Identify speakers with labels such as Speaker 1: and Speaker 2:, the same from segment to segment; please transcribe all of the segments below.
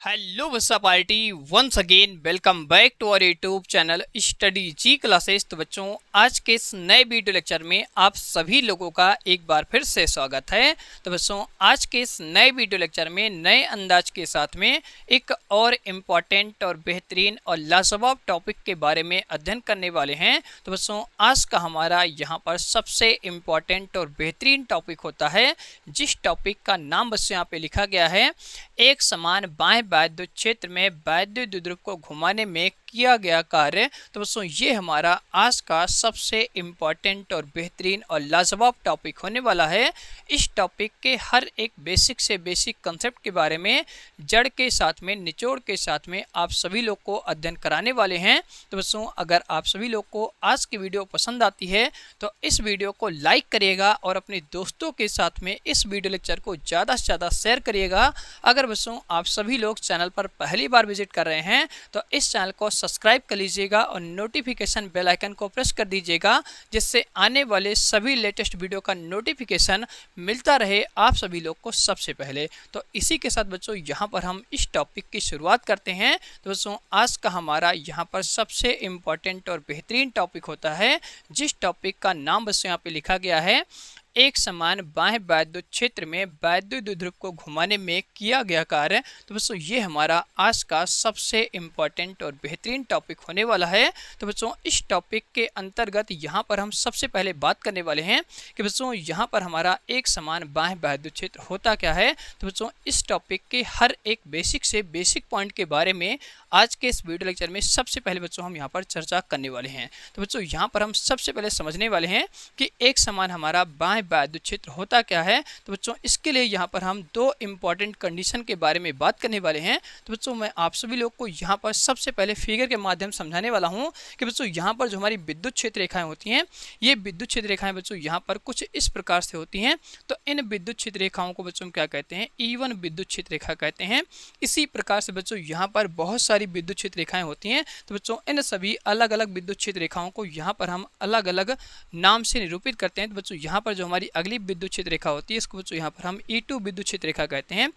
Speaker 1: Hello बच्चा party once again welcome back to our YouTube channel study G classes. तो बच्चों आज के इस नए वीडियो लेक्चर में आप सभी लोगों का एक बार फिर से स्वागत है। तो बच्चों आज के इस नए वीडियो लेक्चर में नए अंदाज के साथ में एक और इम्पॉर्टेंट और बेहतरीन और लाजवाब टॉपिक के बारे में अध्ययन करने वाले हैं। तो बच्चों आज का हमारा यहाँ पर सबसे इम्पॉर्टेंट और बेहतरीन टॉपिक होता है, जिस टॉपिक का नाम बच्चों यहाँ पे लिखा गया है एक समान बाएं वैद्युत क्षेत्र में वैद्युत द्विध्रुव को घुमाने में किया गया कार्य। तो दोस्तों ये हमारा आज का सबसे इम्पॉर्टेंट और बेहतरीन और लाजवाब टॉपिक होने वाला है। इस टॉपिक के हर एक बेसिक से बेसिक कंसेप्ट के बारे में जड़ के साथ में निचोड़ के साथ में आप सभी लोग को अध्ययन कराने वाले हैं। तो दोस्तों अगर आप सभी लोग को आज की वीडियो पसंद आती है तो इस वीडियो को लाइक करिएगा और अपने दोस्तों के साथ में इस वीडियो लेक्चर को ज़्यादा से ज़्यादा शेयर करिएगा। अगर बच्चों आप सभी लोग चैनल पर पहली बार विजिट कर रहे हैं तो इस चैनल को सब्सक्राइब कर लीजिएगा और नोटिफिकेशन बेल आइकन को प्रेस कर दीजिएगा, जिससे आने वाले सभी लेटेस्ट वीडियो का नोटिफिकेशन मिलता रहे आप सभी लोग को सबसे पहले। तो इसी के साथ बच्चों यहाँ पर हम इस टॉपिक की शुरुआत करते हैं। तो बच्चों आज का हमारा यहाँ पर सबसे इम्पॉर्टेंट और बेहतरीन टॉपिक होता है, जिस टॉपिक का नाम बच्चों यहाँ पे लिखा गया है एक समान बाह्य वैद्युत क्षेत्र में वैद्युत द्विध्रुव को घुमाने में किया गया कार्य। तो बच्चों ये हमारा आज का सबसे इम्पॉर्टेंट और बेहतरीन टॉपिक होने वाला है। तो बच्चों इस टॉपिक के अंतर्गत यहाँ पर हम सबसे पहले बात करने वाले हैं कि बच्चों यहाँ पर हमारा एक समान बाह्य वैद्युत क्षेत्र होता क्या है। तो बच्चों इस टॉपिक के हर एक बेसिक से बेसिक पॉइंट के बारे में आज के इस वीडियो लेक्चर में सबसे पहले बच्चों हम यहाँ पर चर्चा करने वाले हैं। तो बच्चों यहाँ पर हम सबसे पहले समझने वाले हैं कि एक समान हमारा बाह्य वैद्युत क्षेत्र होता क्या है। तो बच्चों इसके लिए यहाँ पर हम दो इम्पॉर्टेंट कंडीशन के बारे में बात करने वाले हैं। तो बच्चों मैं आप सभी लोग को यहाँ पर सबसे पहले फिगर के माध्यम समझाने वाला हूँ कि बच्चों यहाँ पर जो हमारी विद्युत क्षेत्र रेखाएं होती हैं, ये विद्युत क्षेत्र रेखाएं बच्चों यहाँ पर कुछ इस प्रकार से होती हैं। तो इन विद्युत क्षेत्र रेखाओं को बच्चों क्या कहते हैं, E1 विद्युत क्षेत्र रेखा कहते हैं। इसी प्रकार से बच्चों यहाँ पर बहुत सारी विद्युत क्षेत्र रेखाएं होती हैं। तो बच्चों इन सभी अलग अलग विद्युत क्षेत्र रेखाओं को यहाँ पर हम अलग अलग नाम से निरूपित करते हैं। तो बच्चों यहाँ पर जो हमारी अगली विद्युत क्षेत्र रेखा होती है इसको बच्चों यहाँ पर हम E2 विद्युत क्षेत्र रेखा कहते हैं।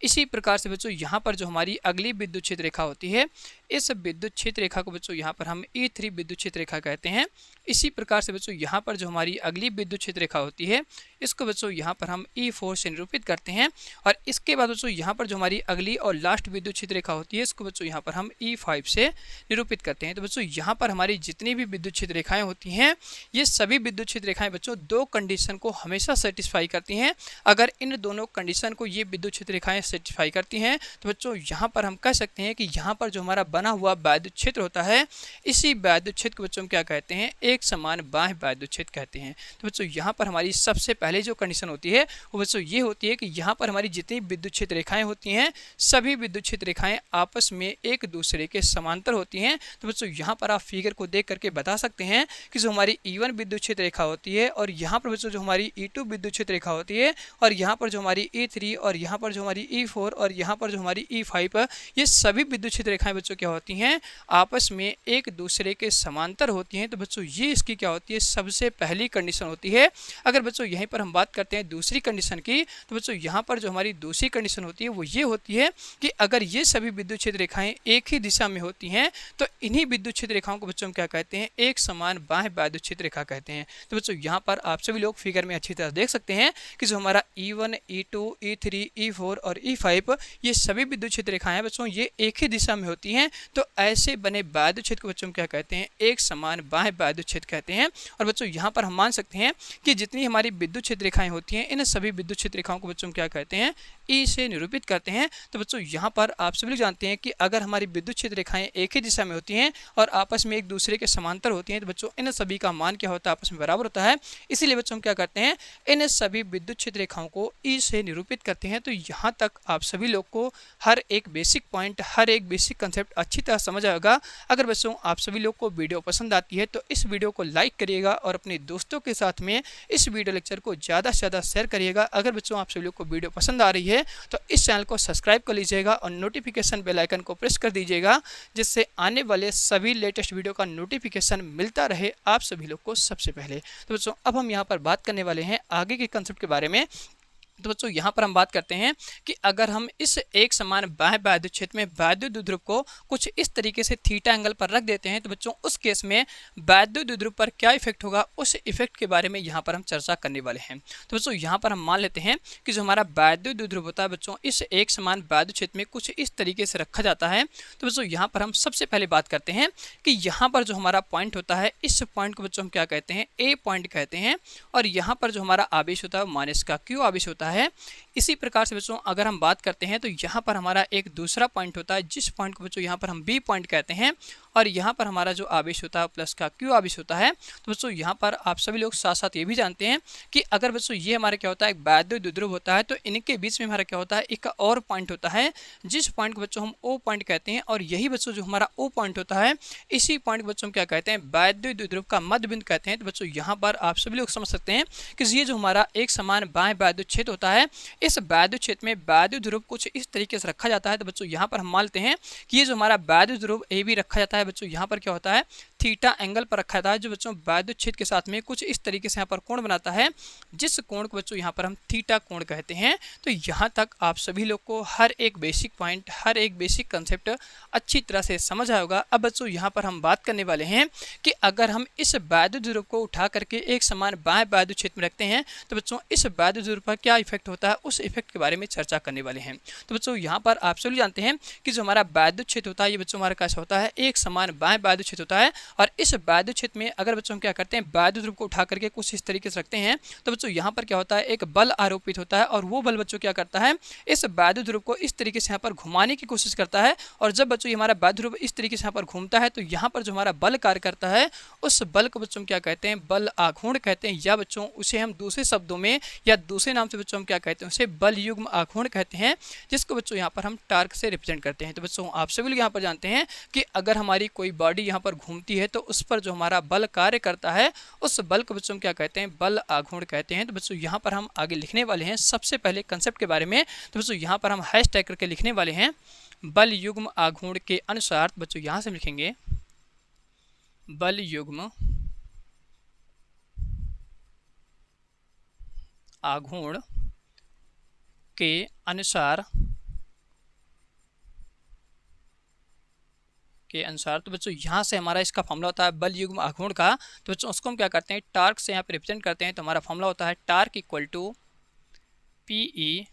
Speaker 1: इसी प्रकार से बच्चों यहाँ पर जो हमारी अगली विद्युत क्षेत्र रेखा होती है इस विद्युत क्षेत्र रेखा को बच्चों यहाँ पर हम E3 विद्युत क्षेत्र रेखा कहते हैं। इसी प्रकार से बच्चों यहाँ पर जो हमारी अगली विद्युत क्षेत्र रेखा होती है इसको बच्चों यहाँ पर हम E4 से निरूपित करते हैं। और इसके बाद बच्चों यहाँ पर जो हमारी अगली और लास्ट विद्युत क्षेत्र रेखा होती है इसको बच्चों यहाँ पर हम E5 से निरूपित करते हैं। तो बच्चों यहाँ पर हमारी जितनी भी विद्युत क्षेत्र रेखाएं होती हैं ये सभी विद्युत क्षेत्र रेखाएं बच्चों दो कंडीशन को हमेशा सेटिस्फाई करती हैं। अगर इन दोनों कंडीशन को ये विद्युत क्षेत्र रेखाएं सेटिस्फाई करती हैं तो बच्चों यहाँ पर हम कह सकते हैं कि यहाँ पर जो हमारा बना हुआ वैद्युत क्षेत्र होता है इसी वैद्युत क्षेत्र को बच्चों क्या कहते हैं, एक समान बाह्य वैद्युत क्षेत्र कहते हैं। तो बच्चों यहाँ पर हमारी सबसे पहले जो कंडीशन होती है वो बच्चों ये होती है कि यहाँ पर हमारी जितनी विद्युत क्षेत्र रेखाएं होती हैं सभी विद्युत क्षेत्र रेखाएं आपस में एक दूसरे के समांतर होती हैं। तो बच्चों यहाँ पर आप फिगर को देख करके बता सकते हैं कि जो हमारी E1 विद्युत क्षेत्र रेखा होती है और यहाँ पर बच्चों जो हमारी E2 विद्युत क्षेत्र रेखा होती है और यहाँ पर जो हमारी E3 और यहाँ पर जो हमारी E4 और यहाँ पर जो हमारी E5 ये सभी विद्युत क्षेत्र रेखाएं बच्चों क्या होती हैं, आपस में एक दूसरे के समांतर होती हैं। तो बच्चों ये इसकी क्या होती है, सबसे पहली कंडीशन होती है। अगर बच्चों यहीं पर हम बात करते हैं दूसरी कंडीशन की तो बच्चों यहाँ पर जो हमारी दूसरी कंडीशन होती है वो ये होती है कि अगर ये सभी विद्युत क्षेत्र रेखाएं एक ही दिशा में होती हैं तो इन्हीं विद्युत क्षेत्र रेखाओं को बच्चों क्या कहते हैं, एक समान बाह्य वैद्युत क्षेत्र रेखा कहते हैं। तो बच्चों यहाँ पर आप सभी लोग फिगर में अच्छी तरह देख सकते हैं कि जो हमारा E1, E2, E3, E4 और E5 ये सभी विद्युत क्षेत्र रेखाएं बच्चों ये एक ही दिशा में होती हैं। तो ऐसे बने वैद्युत क्षेत्र को बच्चों क्या कहते हैं, एक समान बाह्य वैद्युत क्षेत्र कहते हैं। और बच्चों यहाँ पर हम मान सकते हैं कि जितनी हमारी विद्युत क्षेत्र रेखाएं होती हैं इन सभी विद्युत क्षेत्र रेखाओं को बच्चों क्या कहते हैं, E से निरूपित करते हैं। तो बच्चों यहाँ पर आप सभी लोग जानते हैं कि अगर हमारी विद्युत क्षेत्र रेखाएं एक ही दिशा में होती हैं और आपस में एक दूसरे के समांतर होती हैं तो बच्चों इन सभी का मान क्या होता है, आपस में बराबर होता है। इसीलिए बच्चों हम क्या करते हैं, इन सभी विद्युत क्षेत्र रेखाओं को E से निरूपित करते हैं। तो यहाँ तक आप सभी लोग को हर एक बेसिक पॉइंट, हर एक बेसिक कंसेप्ट अच्छी तरह समझ आएगा। अगर बच्चों आप सभी लोग को वीडियो पसंद आती है तो इस वीडियो को लाइक करिएगा और अपने दोस्तों के साथ में इस वीडियो लेक्चर को ज़्यादा से ज़्यादा शेयर करिएगा। अगर बच्चों आप सभी लोग को वीडियो पसंद आ रही है तो इस चैनल को सब्सक्राइब कर लीजिएगा और नोटिफिकेशन बेल आइकन को प्रेस कर दीजिएगा, जिससे आने वाले सभी लेटेस्ट वीडियो का नोटिफिकेशन मिलता रहे आप सभी लोग को सबसे पहले। तो बच्चों अब हम यहाँ पर बात करने वाले हैं आगे के कंसेप्ट के बारे में तो बच्चों यहाँ पर हम बात करते हैं कि अगर हम इस एक समान बाह्य वैद्युत क्षेत्र में वैद्युत द्विध्रुव को कुछ इस तरीके से थीटा एंगल पर रख देते हैं तो बच्चों उस केस में वैद्युत द्विध्रुव पर क्या इफेक्ट होगा, उस इफेक्ट के बारे में यहाँ पर हम चर्चा करने वाले हैं। तो बच्चों यहाँ पर हम मान लेते हैं कि जो हमारा वैद्युत द्विध्रुव होता है बच्चों इस एक समान वैद्युत क्षेत्र में कुछ इस तरीके से रखा जाता है। तो बच्चों यहाँ पर हम सबसे पहले बात करते हैं कि यहाँ पर जो हमारा पॉइंट होता है इस पॉइंट को बच्चों हम क्या कहते हैं, ए पॉइंट कहते हैं, और यहाँ पर जो हमारा आवेश होता है माइनस का क्यू आवेश होता है। इसी प्रकार से बच्चों अगर हम बात करते हैं तो यहाँ पर हमारा एक दूसरा पॉइंट होता है जिस पॉइंट को बच्चों यहाँ पर हम बी पॉइंट कहते हैं, और यहाँ पर हमारा जो आवेश होता है प्लस का क्यू आवेश होता है। तो बच्चों यहाँ पर आप सभी लोग साथ साथ ये भी जानते हैं कि अगर बच्चों ये हमारा क्या होता है एक वैद्युत द्विध्रुव होता है तो इनके बीच में हमारा क्या होता है एक और पॉइंट होता है जिस पॉइंट को बच्चों हम ओ पॉइंट कहते हैं, और यही बच्चों जो हमारा ओ पॉइंट होता है इसी पॉइंट को बच्चों हम क्या कहते हैं, वैद्युत द्विध्रुव का मध्य बिंदु कहते हैं। तो बच्चों यहाँ पर आप सभी लोग समझ सकते हैं कि ये जो हमारा एक समान बाह्य वैद्युत क्षेत्र होता है इस वैद्युत क्षेत्र में वैद्युत ध्रुव कुछ इस तरीके से रखा जाता है। तो बच्चों यहाँ पर हम मानते हैं कि ये जो हमारा वैद्युत ध्रुव ए भी रखा जाता है बच्चों यहाँ पर क्या होता है थीटा एंगल पर रखा जाता है जो बच्चों वैद्युत क्षेत्र के साथ में कुछ इस तरीके से यहाँ पर कोण बनाता है जिस कोण को बच्चों यहाँ पर हम थीटा कोण कहते हैं। तो यहाँ तक आप सभी लोग को हर एक बेसिक पॉइंट, हर एक बेसिक कंसेप्ट अच्छी तरह से समझ आया होगा। अब बच्चों यहाँ पर हम बात करने वाले हैं कि अगर हम इस वैद्युत ध्रुव को उठा करके एक समान बाह्य वैद्युत क्षेत्र में रखते हैं तो बच्चों इस वैद्युत ध्रुव पर क्या इफेक्ट होता है, उस इफेक्ट के बारे में चर्चा करने वाले हैं। तो बच्चों यहाँ पर आप सभी जानते हैं कि जो हमारा वैद्युत क्षेत्र होता है ये बच्चों हमारा कैसा होता है, एक समान बाह्य वैद्युत क्षेत्र होता है, और इस वैद्युत क्षेत्र में अगर बच्चों हम क्या करते हैं वैद्युत ध्रुव को उठा करके कुछ इस तरीके से रखते हैं तो बच्चों यहाँ पर क्या होता है एक बल आरोपित होता है, और वो बल बच्चों क्या करता है इस वैद्युत ध्रुव को इस तरीके से यहाँ पर घुमाने की कोशिश करता है, और जब बच्चों हमारा वैद्युत ध्रुव इस तरीके से यहाँ पर घूमता है तो यहाँ पर जो हमारा बल कार्य करता है उस बल को बच्चों क्या कहते हैं, बल आघूर्ण कहते हैं, या बच्चों उसे हम दूसरे शब्दों में या दूसरे नाम से बच्चों हम क्या कहते हैं उसे बल युग्म आघूर्ण कहते हैं, जिसको बच्चों यहाँ पर हम टार्क से रिप्रेजेंट करते हैं। तो बच्चों आप सभी लोग यहाँ पर जानते हैं कि अगर हमारी कोई बॉडी यहाँ पर घूमती है तो उस पर जो हमारा बल कार्य करता है उस बल को बच्चों क्या कहते हैं, बल आघूर्ण कहते हैं। तो बच्चों यहाँ पर हम आगे लिखने वाले हैं सबसे पहले कंसेप्ट के बारे में। तो बच्चों यहाँ पर हम हैशटैग करके लिखने वाले हैं बल युग्म आघूर्ण के अनुसार। तो बच्चों यहाँ से लिखेंगे बल युग्म आघूर्ण के अनुसार तो बच्चों यहाँ से हमारा इसका फॉर्मूला होता है बल युग्म आघूर्ण का। तो बच्चों उसको हम क्या करते हैं टार्क से यहाँ पे रिप्रेजेंट करते हैं। तो हमारा फॉर्मूला होता है torque equal to P E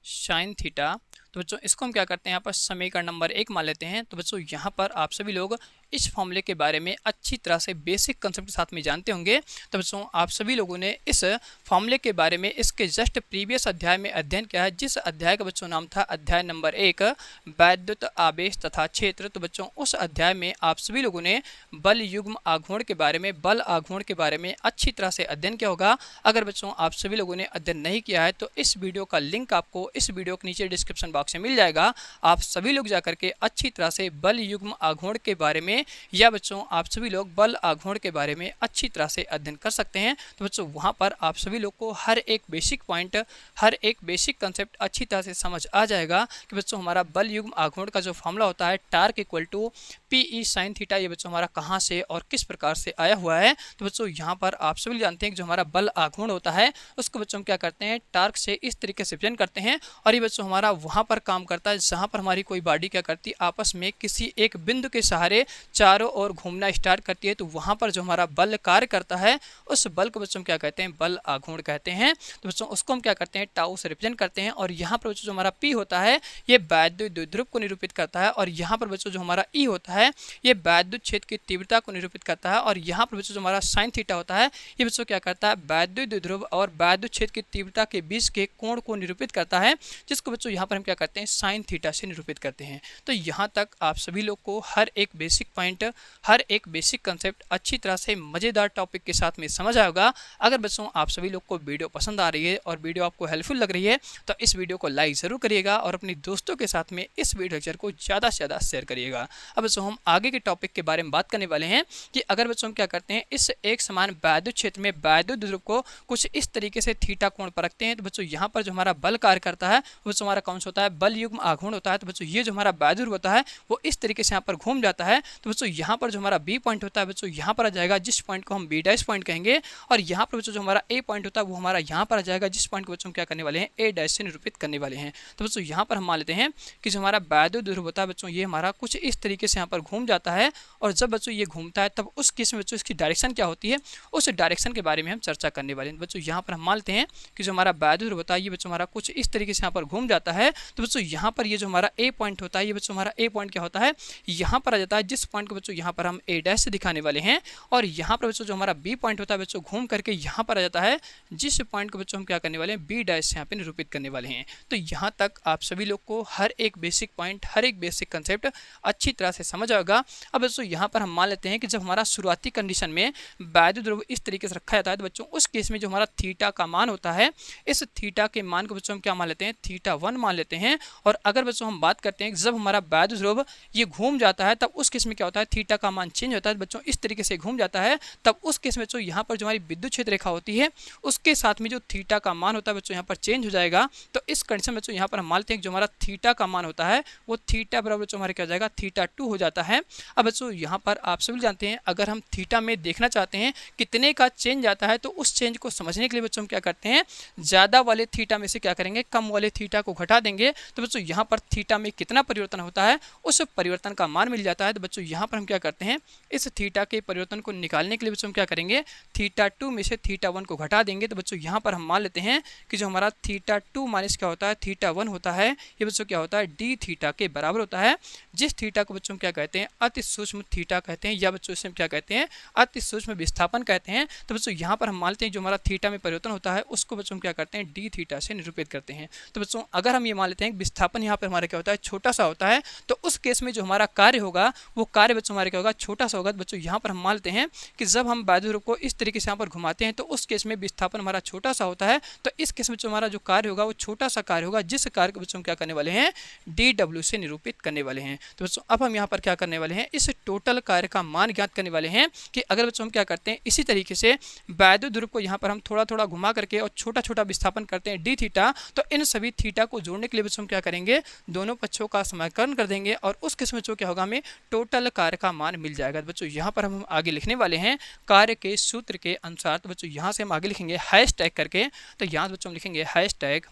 Speaker 1: sine theta. तो बच्चों इसको हम क्या करते हैं यहाँ पर समीकरण नंबर 1 मान लेते हैं। तो बच्चों यहाँ पर आप सभी लोग इस फॉर्मूले के बारे में अच्छी तरह से बेसिक कंसेप्ट के साथ में जानते होंगे। तो बच्चों आप सभी लोगों ने इस फॉर्मूले के बारे में इसके जस्ट प्रीवियस अध्याय में अध्ययन किया है, जिस अध्याय का बच्चों नाम था अध्याय नंबर 1 वैद्युत आवेश तथा क्षेत्र। तो बच्चों उस अध्याय में आप सभी लोगों ने बल युग्म आघूर्ण के बारे में, बल आघूर्ण के बारे में अच्छी तरह से अध्ययन किया होगा। अगर बच्चों आप सभी लोगों ने अध्ययन नहीं किया है तो इस वीडियो का लिंक आपको इस वीडियो के नीचे डिस्क्रिप्शन बॉक्स में मिल जाएगा। आप सभी लोग जाकर के अच्छी तरह से बल युग्म आघूर्ण के बारे में या बच्चों आप सभी लोग बल आघूर्ण के बारे में अच्छी तरह से अध्ययन कर सकते हैं। तो बच्चों वहाँ पर आप सभी लोग को हर एक बेसिक पॉइंट, हर एक बेसिक कंसेप्ट अच्छी तरह से समझ आ जाएगा कि बच्चों हमारा बल युग्म आघूर्ण का जो फॉर्मूला होता है torque equal to P E sine theta, ये बच्चों हमारा कहाँ से और किस प्रकार से आया हुआ है। तो बच्चों यहाँ पर आप सभी जानते हैं कि जो हमारा बल आघूर्ण होता है उसको बच्चों क्या करते हैं टार्क से इस तरीके से रिप्रेजेंट करते हैं, और ये बच्चों हमारा वहाँ पर काम करता है जहाँ पर हमारी कोई बॉडी क्या करती है आपस में किसी एक बिंदु के सहारे चारों ओर घूमना स्टार्ट करती है। तो वहाँ पर जो हमारा बल कार्य करता है उस बल को बच्चों क्या कहते हैं बल आघूर्ण कहते हैं। तो बच्चों उसको हम क्या करते हैं टाउ से रिप्रेजेंट करते हैं, और यहाँ पर बच्चों जो हमारा पी होता है ये वैद्युत द्विध्रुव को निरूपित करता है, और यहाँ पर बच्चों जो हमारा ई होता है ये वैद्युत क्षेत्र की तीव्रता को निरूपित करता है, और यहाँ पर बच्चों जो हमारा साइन थीटा होता है ये बच्चों क्या करता है वैद्युत द्विध्रुव और वैद्युत क्षेत्र की तीव्रता के बीच के कोण को निरूपित करता है, जिसको बच्चों यहाँ पर हम क्या करते हैं साइन थीटा से निरूपित करते हैं। तो यहाँ तक आप सभी लोग को हर एक बेसिक पॉइंट, हर एक बेसिक कंसेप्ट अच्छी तरह से मज़ेदार टॉपिक के साथ में समझ आएगा। अगर बच्चों आप सभी लोग को वीडियो पसंद आ रही है और वीडियो आपको हेल्पफुल लग रही है तो इस वीडियो को लाइक ज़रूर करिएगा और अपने दोस्तों के साथ में इस वीडियो लेक्चर को ज़्यादा से ज़्यादा शेयर करिएगा। अब बच्चों हम आगे के टॉपिक के बारे में बात करने वाले हैं कि अगर बच्चों हम क्या करते हैं इस एक समान वैद्युत क्षेत्र में वैद्युत ध्रुव को कुछ इस तरीके से थीटा कोण पर रखते हैं, तो बच्चों यहाँ पर जो हमारा बल कार्य करता है वो हमारा कौन सा होता है, बल युग्म आघूर्ण होता है। तो बच्चों ये जो हमारा वैद्युत ध्रुव होता है वो इस तरीके से यहाँ पर घूम जाता है। तो बच्चों यहाँ पर जो हमारा बी पॉइंट होता है बच्चों यहाँ पर आ जाएगा, जिस पॉइंट को हम बी डैश पॉइंट कहेंगे, और यहाँ पर बच्चों जो हमारा ए पॉइंट होता है वो हमारा यहाँ पर आ जाएगा, जिस पॉइंट को बच्चों क्या करने वाले हैं, ए डैश से निरूपित करने वाले हैं। तो बच्चों यहाँ पर हम मान लेते हैं कि जो हमारा वैद्युत ध्रुव होता है बच्चों ये हमारा कुछ इस तरीके से यहाँ पर घूम जाता है, और जब बच्चों ये घूमता है तब उस केस में बच्चों इसकी डायरेक्शन क्या होती है, उस डायरेक्शन के बारे में हम चर्चा करने वाले हैं। बच्चों यहाँ पर हम मान लेते हैं कि जो हमारा वैद्युत ध्रुव होता है ये बच्चों हमारा कुछ इस तरीके से यहाँ पर घूम जाता है। तो बच्चों यहाँ पर ये जो हमारा ए पॉइंट होता है ये बच्चों हमारा ए पॉइंट क्या होता है, यहाँ पर आ जाता है, जिस पॉइंट को बच्चों यहाँ पर हम ए डैश से दिखाने वाले हैं, और यहाँ पर बच्चों जो हमारा बी पॉइंट होता है बच्चों घूम करके यहाँ पर आ जाता है, जिस पॉइंट को बच्चों हम क्या करने वाले हैं, बी डैश से यहाँ पे निरूपित करने वाले हैं। तो यहाँ तक आप सभी लोग को हर एक बेसिक पॉइंट, हर एक बेसिक कंसेप्ट अच्छी तरह से समझ आएगा। अब बच्चों यहाँ पर हम मान लेते हैं कि जब हमारा शुरुआती कंडीशन में वैद्युत ध्रुव इस तरीके से रखा जाता है तो बच्चों उस केस में जो हमारा थीटा का मान होता है, इस थीटा के मान को बच्चों हम क्या मान लेते हैं, थीटा 1 मान लेते हैं। और अगर बच्चों हम बात करते हैं जब हमारा वैद्युत ध्रुव ये घूम जाता है तब उस केस में क्या होता है, थीटा का मान चेंज होता है बच्चों, इस तरीके से घूम जाता है। तब उस केस में बच्चों यहाँ पर जो हमारी विद्युत क्षेत्र रेखा होती है उसके साथ में जो थीटा का मान होता है बच्चों यहाँ पर चेंज हो जाएगा। तो इस कंडीशन में बच्चों यहाँ पर हम मान लेते हैं जो हमारा थीटा का मान होता है वो थीटा बराबर बच्चों हमारे क्या हो जाएगा, थीटा 2 हो जाता है। अब बच्चों यहाँ पर आप सभी जानते हैं अगर हम थीटा में देखना चाहते हैं कितने का चेंज आता है तो उस चेंज को समझने के लिए बच्चों हम क्या करते हैं, ज़्यादा वाले थीटा में से क्या करेंगे, कम वाले थीटा को घटा देंगे। तो बच्चों यहाँ पर थीटा में कितना परिवर्तन होता है उस परिवर्तन का मान मिल जाता है। तो बच्चों यहाँ पर हम क्या करते हैं, इस थीटा के परिवर्तन को निकालने के लिए बच्चों हम क्या करेंगे, थीटा 2 में से थीटा 1 को घटा देंगे। तो बच्चों यहाँ पर हम मान लेते हैं कि जो हमारा थीटा 2 माइनस क्या होता है, थीटा 1 होता है, ये बच्चों क्या होता है, डी थीटा के बराबर होता है। जिस थीटा को बच्चों क्या कहते हैं, अति सूक्ष्म थीटा कहते हैं, या बच्चों इसे क्या कहते हैं, अति सूक्ष्म विस्थापन कहते हैं। तो बच्चों यहाँ पर हम मानते हैं जो हमारा थीटा में परिवर्तन होता है उसको बच्चों क्या करते हैं, डी थीटा से निरूपित करते हैं। तो बच्चों अगर हम ये मान लेते हैं विस्थापन यहाँ पर हमारा क्या होता है, छोटा सा होता है, तो उस केस में जो हमारा कार्य होगा वो कार्य बच्चों हमारे क्या होगा, छोटा सा होगा। तो बच्चों यहाँ पर हम मान लेते हैं कि जब हम वैद्युत ध्रुव को इस तरीके से यहाँ पर घुमाते हैं तो उस केस में विस्थापन हमारा छोटा सा होता है। तो इस केस में जो हमारा जो कार्य होगा वो छोटा सा कार्य होगा, जिस कार्य को बच्चों क्या करने वाले हैं, डी डब्ल्यू से निरूपित करने वाले हैं। तो बच्चों अब हम यहाँ पर क्या करने वाले हैं, इस टोटल कार्य का मान ज्ञात करने वाले हैं कि अगर बच्चों हम क्या करते हैं इसी तरीके से वैद्युत ध्रुव को यहाँ पर हम थोड़ा थोड़ा घुमा करके और छोटा छोटा विस्थापन करते हैं डी थीटा, तो इन सभी थीटा को जोड़ने के लिए बच्चों हम क्या करेंगे, दोनों पक्षों का समाकलन कर देंगे और उस केस में जो क्या होगा हमें टोटल कार्य का मान मिल जाएगा। तो बच्चों यहाँ पर हम आगे लिखने वाले हैं कार्य के सूत्र के अनुसार। तो बच्चों यहाँ से हम आगे लिखेंगे हैशटैग करके, तो यहाँ बच्चों हम लिखेंगे हैशटैग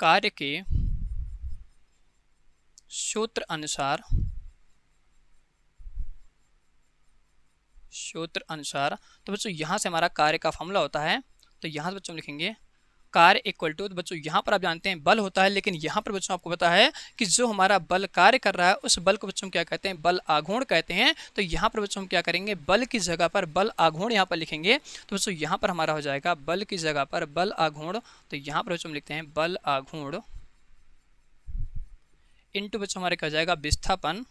Speaker 1: कार्य के सूत्र अनुसार, सूत्र अनुसार। तो बच्चों यहाँ से हमारा कार्य का फॉर्मूला होता है, तो यहाँ से बच्चों लिखेंगे कार्य इक्वल टू, तो बच्चों यहाँ पर आप जानते हैं बल होता है, लेकिन यहाँ पर बच्चों आपको पता है कि जो हमारा बल कार्य कर रहा है उस बल को बच्चों क्या कहते हैं, बल आघूर्ण कहते हैं। तो यहाँ पर बच्चों हम क्या करेंगे, बल की जगह पर बल आघूर्ण यहाँ पर लिखेंगे। तो बच्चों यहाँ पर हमारा हो जाएगा बल की जगह पर बल आघूर्ण, तो यहाँ पर बच्चों हम लिखते हैं बल आघूर्ण इनटू बच्चों हमारे क्या हो जाएगा, विस्थापन।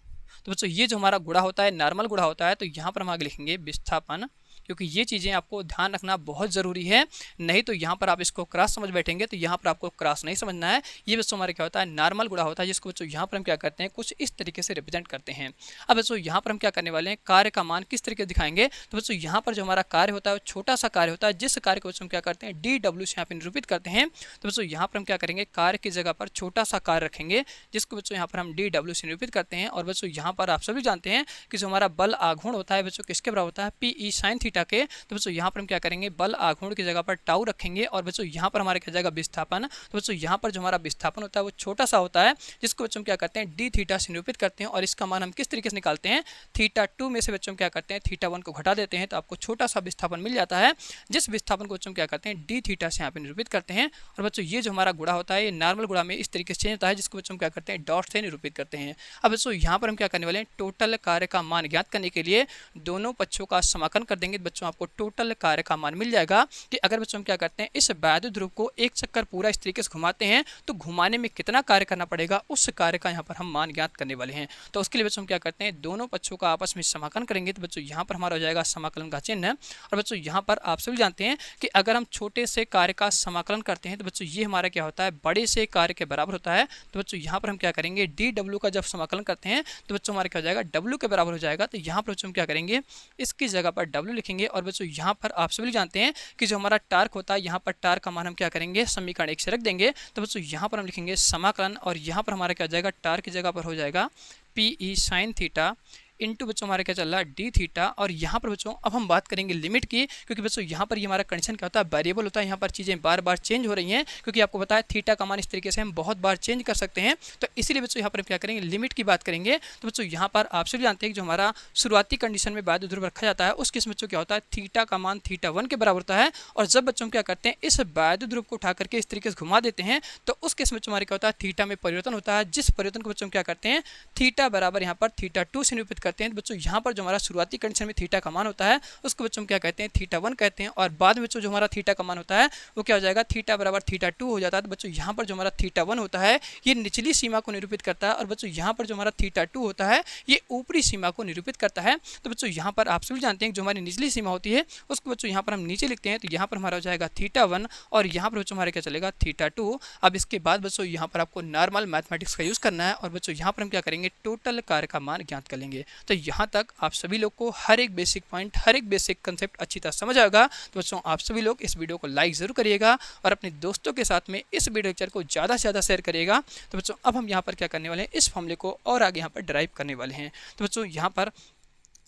Speaker 1: तो बच्चों ये जो हमारा गुणा होता है नॉर्मल गुणा होता है, तो यहाँ पर हम आगे लिखेंगे विस्थापन, क्योंकि ये चीज़ें आपको ध्यान रखना बहुत ज़रूरी है, नहीं तो यहाँ पर आप इसको क्रॉस समझ बैठेंगे तो यहाँ पर आपको क्रॉस नहीं समझना है। ये बच्चों हमारे क्या होता है, नॉर्मल गुणा होता है, जिसको बच्चों यहाँ पर हम क्या करते हैं, कुछ इस तरीके से रिप्रेजेंट करते हैं। अब बच्चों यहाँ पर हम क्या करने वाले हैं, कार्य का मान किस तरीके से दिखाएंगे। तो बच्चों यहाँ पर जो हमारा कार्य होता है वो छोटा सा कार्य होता है, जिस कार्य को बच्चों क्या करते हैं, डी डब्ल्यू से यहाँ पर निरूपित करते हैं। तो बच्चों यहाँ पर हम क्या करेंगे, कार्य की जगह पर छोटा सा कार्य रखेंगे, जिसको बच्चों यहाँ पर हम डी डब्ल्यू से निरूपित करते हैं। और बच्चों यहाँ पर आप सभी जानते हैं कि जो हमारा बल आघूर्ण होता है बच्चों किसके बराबर होता है, पी ई साइन थीटा के। तो बच्चों यहाँ पर हम क्या करेंगे, बल आघूर्ण की जगह पर टाउ रखेंगे, और बच्चों यहाँ पर हमारे क्या जाएगा, विस्थापन। तो बच्चों यहाँ पर जो हमारा विस्थापन होता है वो छोटा सा होता है, जिसको बच्चों क्या करते हैं, डी थीटा से निरूपित करते हैं। और इसका मान हम किस तरीके से निकालते हैं, थीटा 2 में से बच्चों क्या करते हैं, थीटा 1 को घटा देते हैं, तो आपको छोटा सा विस्थापन मिल जाता है, जिस विस्थापन को बच्चों क्या करते हैं, डी थीटा से यहाँ पे निरूपित करते हैं। और बच्चों ये जो हमारा गुणा होता है ये नॉर्मल गुणा में इस तरीके से चेंज होता है, जिसको बच्चों क्या करते हैं, डॉट से निरूपित करते हैं। अब बच्चों यहाँ पर हम क्या करने वाले हैं, टोटल कार्य का मान ज्ञात करने के लिए दोनों पक्षों का समाकलन कर देंगे। बच्चों आपको टोटल कार्य का मान मिल जाएगा कि अगर बच्चों हम क्या करते हैं इस वैद्युत ध्रुव को एक चक्कर पूरा इस तरीके से घुमाते हैं तो घुमाने में कितना कार्य करना पड़ेगा, उस कार्य का यहाँ पर हम मान ज्ञात करने वाले हैं। तो उसके लिए बच्चों हम क्या करते हैं दोनों पक्षों का आपस में समाकलन करेंगे। तो बच्चों यहाँ पर हमारा हो जाएगा समाकलन का चिन्ह। और बच्चों यहाँ पर आप सभी जानते हैं कि अगर हम छोटे से कार्य का समाकलन करते हैं तो बच्चों ये हमारा क्या होता है बड़े से कार्य के बराबर होता है। तो बच्चों यहाँ पर हम क्या करेंगे डी डब्ल्यू का जब समाकलन करते हैं तो बच्चों हमारा क्या हो जाएगा डब्ल्यू के बराबर हो जाएगा। तो यहाँ पर बच्चों हम क्या करेंगे इसकी जगह पर डब्ल्यू लिखेंगे। और बच्चों यहाँ पर आप सभी जानते हैं कि जो हमारा टार्क होता है यहाँ पर टार्क का मान हम क्या करेंगे समीकरण 1 से रख देंगे। तो बच्चों यहाँ पर हम लिखेंगे समाकलन और यहाँ पर हमारा क्या हो जाएगा टार्क की जगह पर हो जाएगा P E sine theta into बच्चों हमारे क्या चल रहा है डी थीटा। और यहाँ पर बच्चों अब हम बात करेंगे लिमिट की, क्योंकि बच्चों यहाँ पर ये हमारा कंडीशन क्या होता है वेरिएबल होता है। यहाँ पर चीज़ें बार बार चेंज हो रही हैं क्योंकि आपको पता है थीटा का मान इस तरीके से हम बहुत बार चेंज कर सकते हैं। तो इसीलिए बच्चों यहाँ पर क्या करेंगे लिमिट की बात करेंगे। तो बच्चों यहाँ पर आप सभी जानते हैं कि जो हमारा शुरुआती कंडीशन में वैद्युत ध्रुव रखा जाता है उस केस में बच्चों क्या होता है थीटा का मान थीटा 1 के बराबर होता है। और जब बच्चों क्या करते हैं इस वैद्युत ध्रुव को उठा करके इस तरीके से घुमा देते हैं तो उस केस में बच्चों हमारे क्या होता है थीटा में परिवर्तन होता है, जिस परिवर्तन को बच्चों क्या करते हैं थीटा बराबर यहाँ पर थीटा 2 से निरूपित करते हैं। तो बच्चों यहाँ पर जो हमारा शुरुआती कंडीशन में थीटा का मान होता है उसको बच्चों क्या कहते हैं थीटा 1 कहते हैं। और बाद में बच्चों जो हमारा थीटा का मान होता है वो क्या हो जाएगा थीटा बराबर थीटा 2 हो जाता है। तो बच्चों यहाँ पर जो हमारा थीटा 1 होता है ये निचली सीमा को निरूपित करता है और बच्चों यहाँ पर जो हमारा थीटा 2 होता है ये ऊपरी सीमा को निरूपित करता है। तो बच्चों यहाँ पर आप सभी जानते हैं जो हमारी निचली सीमा होती है उसको बच्चों यहाँ पर हम नीचे लिखते हैं। तो यहाँ पर हमारा हो जाएगा थीटा 1 और यहाँ पर बच्चों हमारे क्या चलेगा थीटा 2। अब इसके बाद बच्चों यहाँ पर आपको नॉर्मल मैथमेटिक्स का यूज़ करना है और बच्चों यहाँ पर हम क्या करेंगे टोटल कार्य का मान ज्ञात कर लेंगे। तो यहाँ तक आप सभी लोग को हर एक बेसिक पॉइंट हर एक बेसिक कंसेप्ट अच्छी तरह समझ आएगा। तो बच्चों आप सभी लोग इस वीडियो को लाइक ज़रूर करिएगा और अपने दोस्तों के साथ में इस वीडियो लेक्चर को ज़्यादा से ज़्यादा शेयर करिएगा। तो बच्चों अब हम यहाँ पर क्या करने वाले हैं इस फॉर्मूले को और आगे यहाँ पर ड्राइव करने वाले हैं। तो बच्चों यहाँ पर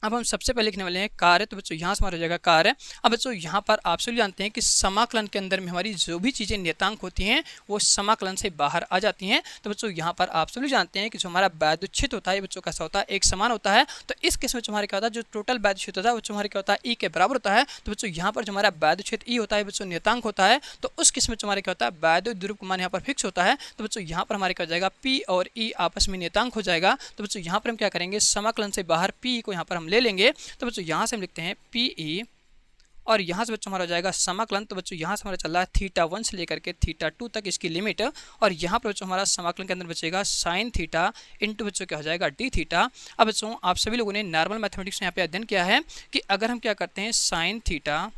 Speaker 1: अब हम सबसे पहले लिखने वाले हैं कार्य। तो बच्चों यहाँ से हमारा हो जाएगा कार्य। अब बच्चों यहाँ पर आप सभी जानते हैं कि समाकलन के अंदर में हमारी जो भी चीज़ें नियतांक होती हैं वो समाकलन से बाहर आ जाती हैं। तो बच्चों यहाँ पर आप सभी जानते हैं कि जो हमारा वैद्युत क्षेत्र होता है बच्चों कैसा होता है एक समान होता है। तो इस केस में हमारे क्या होता है जो टोटल वैद्युत क्षेत्र होता है बच्चों हमारे क्या होता है ई के बराबर होता है। तो बच्चों यहाँ पर जो हमारा वैद्युत क्षेत्र ई होता है बच्चों नियतांक होता है। तो उस केस में हमारे क्या होता है वैद्युत ध्रुव का मान यहाँ पर फिक्स होता है। तो बच्चों यहाँ पर हमारे क्या हो जाएगा पी और ई आपस में नियतांक हो जाएगा। तो बच्चों यहाँ पर हम क्या करेंगे समाकलन से बाहर पी को यहाँ पर हम ले लेंगे। तो बच्चों यहाँ से हम लिखते हैं पी ई और यहाँ से बच्चों हमारा हो जाएगा समाकलन। तो बच्चों यहाँ से हमारा चल रहा है थीटा 1 से लेकर के थीटा 2 तक इसकी लिमिट। और यहाँ पर बच्चों हमारा समाकलन के अंदर बचेगा साइन थीटा इंटू बच्चों क्या हो जाएगा डी थीटा। अब बच्चों आप सभी लोगों ने नॉर्मल मैथमेटिक्स में यहाँ पे अध्ययन किया है कि अगर हम क्या करते हैं sine theta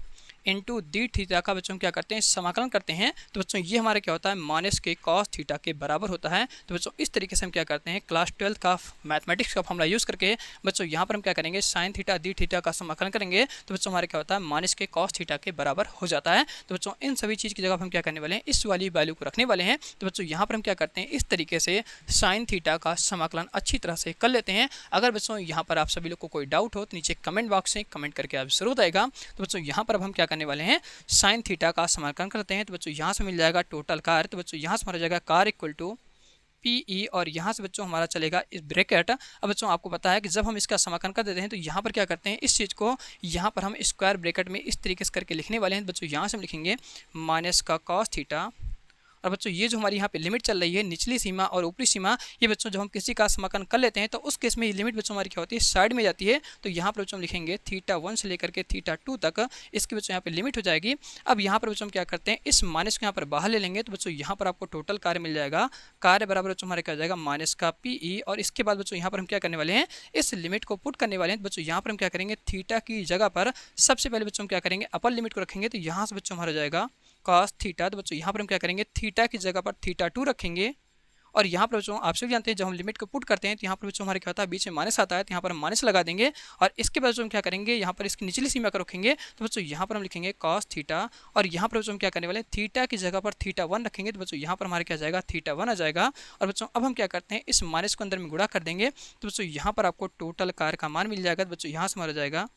Speaker 1: into D theta का बच्चों क्या करते हैं समाकलन करते हैं तो बच्चों ये हमारा क्या होता है माइनस के कॉस थीटा के बराबर होता है। तो बच्चों इस तरीके से हम क्या करते हैं क्लास 12 का मैथमेटिक्स का फॉर्मूला यूज़ करके बच्चों यहाँ पर हम क्या करेंगे साइन थीटा डी थीटा का समाकलन करेंगे तो बच्चों हमारे क्या होता है माइनस के कॉस थीटा के बराबर हो जाता है। तो बच्चों इन सभी चीज़ की जगह हम क्या करने वाले हैं इस वाली वैल्यू को रखने वाले हैं। तो बच्चों यहाँ पर हम क्या करते हैं इस तरीके से साइन थीटा का समाकलन अच्छी तरह से कर लेते हैं। अगर बच्चों यहाँ पर आप सभी लोग को कोई डाउट हो तो नीचे कमेंट बॉक्स में कमेंट करके आप जरूर बताएगा। तो बच्चों यहाँ पर अब हम क्या करने वाले हैं साइन थीटा का समाकलन करते हैं। तो बच्चों यहाँ से मिल जाएगा टोटल कार्य। तो बच्चों यहाँ से हमारा जाएगा कार्य इक्वल टू पी ई और यहाँ से बच्चों हमारा चलेगा इस ब्रैकेट। अब बच्चों आपको पता है कि जब हम इसका समाकलन कर देते हैं तो यहाँ पर क्या करते हैं इस चीज़ को यहाँ पर हम स्क्वायर ब्रैकेट में इस तरीके से करके लिखने वाले हैं। बच्चों यहाँ से हम लिखेंगे माइनस का कॉस थीटा। और बच्चों ये जो हमारी यहाँ पे लिमिट चल रही है निचली सीमा और ऊपरी सीमा ये बच्चों जब हम किसी का समाकलन कर लेते हैं तो उस केस में ये लिमिट बच्चों हमारी क्या होती है साइड में जाती है। तो यहाँ पर बच्चों हम लिखेंगे थीटा 1 से लेकर के थीटा 2 तक इसकी बच्चों यहाँ पे लिमिट हो जाएगी। अब यहाँ पर बच्चों हम क्या करते हैं इस माइनस को यहाँ पर बाहर ले लेंगे। तो बच्चों यहाँ पर आपको टोटल कार्य मिल जाएगा। कार्य बराबर बच्चों हमारे क्या हो जाएगा माइनस का पी ई और इसके बाद बच्चों यहाँ पर हम क्या करने वाले हैं इस लिमिट को पुट करने वाले हैं। बच्चों यहाँ पर हम क्या करेंगे थीटा की जगह पर सबसे पहले बच्चों हम क्या करेंगे अपर लिमिट को रखेंगे। तो यहाँ से बच्चों हमारा जाएगा cos थीटा। तो बच्चों यहाँ पर हम क्या करेंगे थीटा की जगह पर थीटा 2 रखेंगे। और यहाँ पर बच्चों आप सभी जानते हैं जब हम लिमिट को पुट करते हैं तो यहाँ पर बच्चों हमारे क्या होता है बीच में माइनस आता है। तो यहाँ पर हम माइनस लगा देंगे और इसके बाद बच्चों हम क्या करेंगे यहाँ पर इसकी निचली सीमा को रखेंगे। तो बच्चों यहाँ पर हम लिखेंगे cos थीटा और यहाँ पर बच्चों हम क्या करने वाले हैं थीटा की जगह पर थीटा 1 रखेंगे। तो बच्चों यहाँ पर हमारे क्या जाएगा थीटा 1 आ जाएगा। और बच्चों अब हम क्या करते हैं इस माइनस को अंदर में गुणा कर देंगे। तो बच्चों यहाँ पर आपको टोटल कार्य का मान मिल जाएगा। तो बच्चों यहाँ से हमारा जाएगा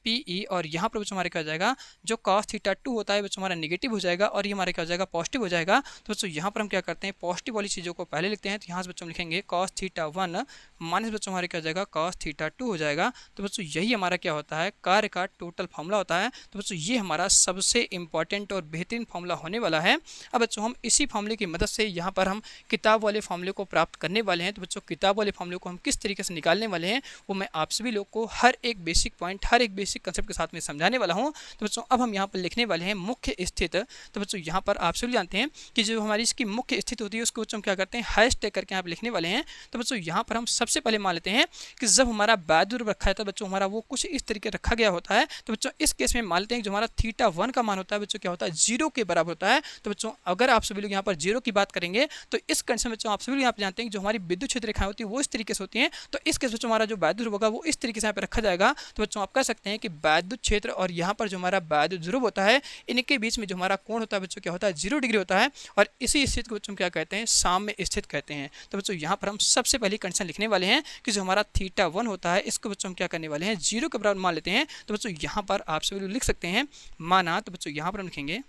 Speaker 1: पी ई और यहाँ पर बच्चों हमारे क्या हो जाएगा जो cos थीटा 2 होता है बच्चों हमारा नेगेटिव हो जाएगा और ये हमारे क्या हो जाएगा पॉजिटिव हो जाएगा। तो बच्चों यहाँ पर हम क्या करते हैं पॉजिटिव वाली चीज़ों को पहले लिखते हैं। तो यहाँ से बच्चों हम लिखेंगे cos थीटा 1 माइनस बच्चों हमारे क्या हो जाएगा cos थीटा 2 हो जाएगा। तो बच्चों यही हमारा क्या होता है कार्य का टोटल फॉर्मूला होता है। तो बच्चों ये हमारा सबसे इंपॉर्टेंट और बेहतरीन फॉर्मूला होने वाला है। अब बच्चों हम इसी फॉर्मूले की मदद से यहाँ पर हम किताब वाले फॉर्मूले को प्राप्त करने वाले हैं। तो बच्चों किताब वाले फॉर्मूले को हम किस तरीके से निकालने वाले हैं वो मैं आप सभी लोग को हर एक बेसिक पॉइंट हर एक बेसिक बेसिक कंसेप्ट के साथ में समझाने वाला हूँ। तो बच्चों अब हम यहाँ पर लिखने वाले हैं मुख्य स्थित। तो बच्चों यहाँ पर आप सभी जानते हैं कि जो हमारी इसकी मुख्य स्थिति होती है उसको बच्चों हम क्या करते हैं हैशटैग करके यहाँ पर लिखने वाले हैं। तो बच्चों यहाँ पर हम सबसे पहले मान लेते हैं कि जब हमारा वैद्य ध्रुव रखा है तो बच्चों हमारा वो कुछ इस तरीके रखा गया होता है। तो बच्चों इस केस में मान लेते हैं कि जो हमारा θ1 का मान होता है बच्चों क्या होता है 0 के बराबर होता है। तो बच्चों अगर आप सभी लोग यहाँ पर 0 की बात करेंगे तो इस कंडीशन में बच्चों आप सभी लोग यहाँ पर जानते हैं कि जो हमारी विद्युत क्षेत्र रेखाएं होती है वो इस तरीके से होती हैं। तो इस केस बच्चों हमारा जो वैद्य ध्रुव होगा वो इस तरीके से यहाँ पर रखा जाएगा। तो बच्चों आप कह सकते हैं कि वैद्युत क्षेत्र और यहाँ पर जो हमारा वैद्य ध्रुव होता है इनके बीच में जो हमारा कोण होता है बच्चों क्या होता है 0 डिग्री होता है। और इसी स्थिति को बच्चों क्या कहते हैं साम्य स्थित कहते हैं। तो बच्चों यहाँ पर हम सबसे पहली कंडीशन लिखने वाले हैं कि जो हमारा θ1 होता है इसको बच्चों हम क्या करने वाले हैं 0 के बराबर मान लेते हैं। तो बच्चों यहाँ पर आप सभी लोग लिख सकते हैं माना। तो बच्चों यहाँ पर हम लिखेंगे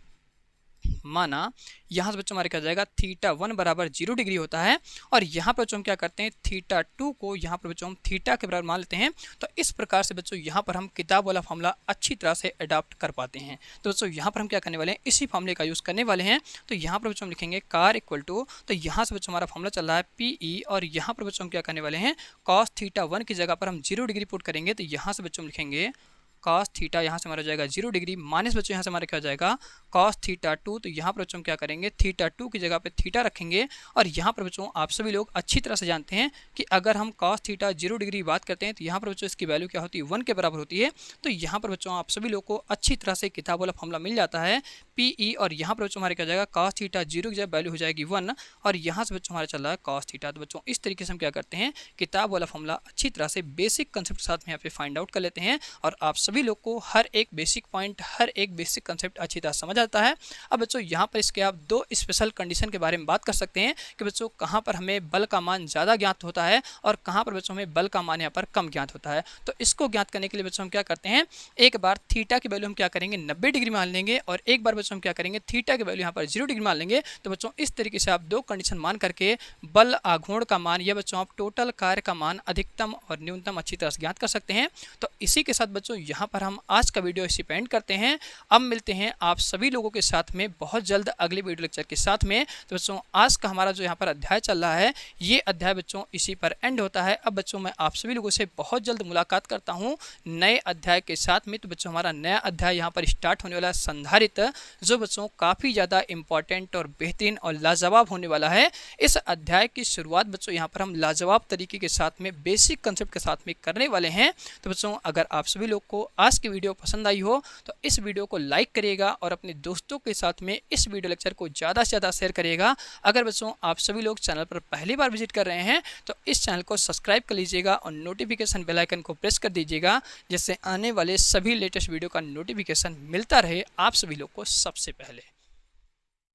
Speaker 1: माना, यहाँ से बच्चों हमारे क्या जाएगा θ1 बराबर 0 डिग्री होता है। और यहाँ पर बच्चों हम क्या करते हैं θ2 को यहाँ पर बच्चों हम θ के बराबर मान लेते हैं। तो इस प्रकार से बच्चों यहाँ पर हम किताब वाला फॉर्मूला अच्छी तरह से अडॉप्ट कर पाते हैं। तो बच्चों यहाँ पर हम क्या करने वाले हैं इसी फॉर्मूले का यूज़ करने वाले हैं। तो यहाँ पर बच्चों हम लिखेंगे कार इक्वल टू, तो यहाँ से बच्चों हमारा फॉर्मूला चल रहा है PE और यहाँ पर बच्चों हम क्या करने वाले हैं cos θ1 की जगह पर हम 0 डिग्री पुट करेंगे। तो यहाँ से बच्चों हम लिखेंगे cos थीटा, यहाँ से हमारा जाएगा 0 डिग्री माइनस बच्चों यहाँ से हमारा क्या हो जाएगा cos θ2। तो यहाँ पर बच्चों हम क्या करेंगे θ2 की जगह पे थीटा रखेंगे। और यहाँ पर बच्चों आप सभी लोग अच्छी तरह से जानते हैं कि अगर हम cos θ 0 डिग्री की बात करते हैं तो यहाँ पर बच्चों इसकी वैल्यू क्या होती है 1 के बराबर होती है। तो यहाँ पर बच्चों आप सभी लोग को अच्छी तरह से किताब वाला फॉर्मूला मिल जाता है PE। और यहाँ पर बच्चों हमारे क्या जाएगा cos θ 0 की जगह वैल्यू हो जाएगी 1 और यहाँ से बच्चों हमारा चल रहा है cos θ। तो बच्चों इस तरीके से हम क्या करते हैं किताब वाला फॉर्मूला अच्छी तरह से बेसिक कंसेप्ट के साथ में यहाँ पे फाइंड आउट कर लेते हैं। और आप सभी लोग को हर एक बेसिक पॉइंट हर एक बेसिक कंसेप्ट अच्छी तरह समझ आता है। अब बच्चों यहाँ पर इसके आप दो स्पेशल कंडीशन के बारे में बात कर सकते हैं कि बच्चों कहाँ पर हमें बल का मान ज़्यादा ज्ञात होता है और कहाँ पर बच्चों हमें बल का मान यहाँ पर कम ज्ञात होता है। तो इसको ज्ञात करने के लिए बच्चों हम क्या करते हैं एक बार थीटा की वैल्यू हम क्या करेंगे 90 डिग्री मान लेंगे और एक बार बच्चों हम क्या करेंगे थीटा की वैल्यू यहाँ पर 0 डिग्री मान लेंगे। तो बच्चों इस तरीके से आप दो कंडीशन मान करके बल आघूर्ण का मान या बच्चों आप टोटल कार्य का मान अधिकतम और न्यूनतम अच्छी तरह से ज्ञात कर सकते हैं। तो इसी के साथ बच्चों यहाँ पर हम आज का वीडियो इसी पे एंड करते हैं। अब मिलते हैं आप सभी लोगों के साथ में बहुत जल्द अगले वीडियो लेक्चर के साथ में। तो बच्चों आज का हमारा जो यहाँ पर अध्याय चल रहा है ये अध्याय बच्चों इसी पर एंड होता है। अब बच्चों मैं आप सभी लोगों से बहुत जल्द मुलाकात करता हूँ नए अध्याय के साथ में। तो बच्चों हमारा नया अध्याय यहाँ पर स्टार्ट होने वाला है संधारित्र, जो बच्चों काफ़ी ज़्यादा इंपॉर्टेंट और बेहतरीन और लाजवाब होने वाला है। इस अध्याय की शुरुआत बच्चों यहाँ पर हम लाजवाब तरीके के साथ में बेसिक कंसेप्ट के साथ में करने वाले हैं। तो बच्चों अगर आप सभी लोग को आज की वीडियो पसंद आई हो तो इस वीडियो को लाइक करिएगा और अपने दोस्तों के साथ में इस वीडियो लेक्चर को ज़्यादा से ज़्यादा शेयर करिएगा। अगर बच्चों आप सभी लोग चैनल पर पहली बार विजिट कर रहे हैं तो इस चैनल को सब्सक्राइब कर लीजिएगा और नोटिफिकेशन बेल आइकन को प्रेस कर दीजिएगा, जिससे आने वाले सभी लेटेस्ट वीडियो का नोटिफिकेशन मिलता रहे आप सभी लोग को सबसे पहले।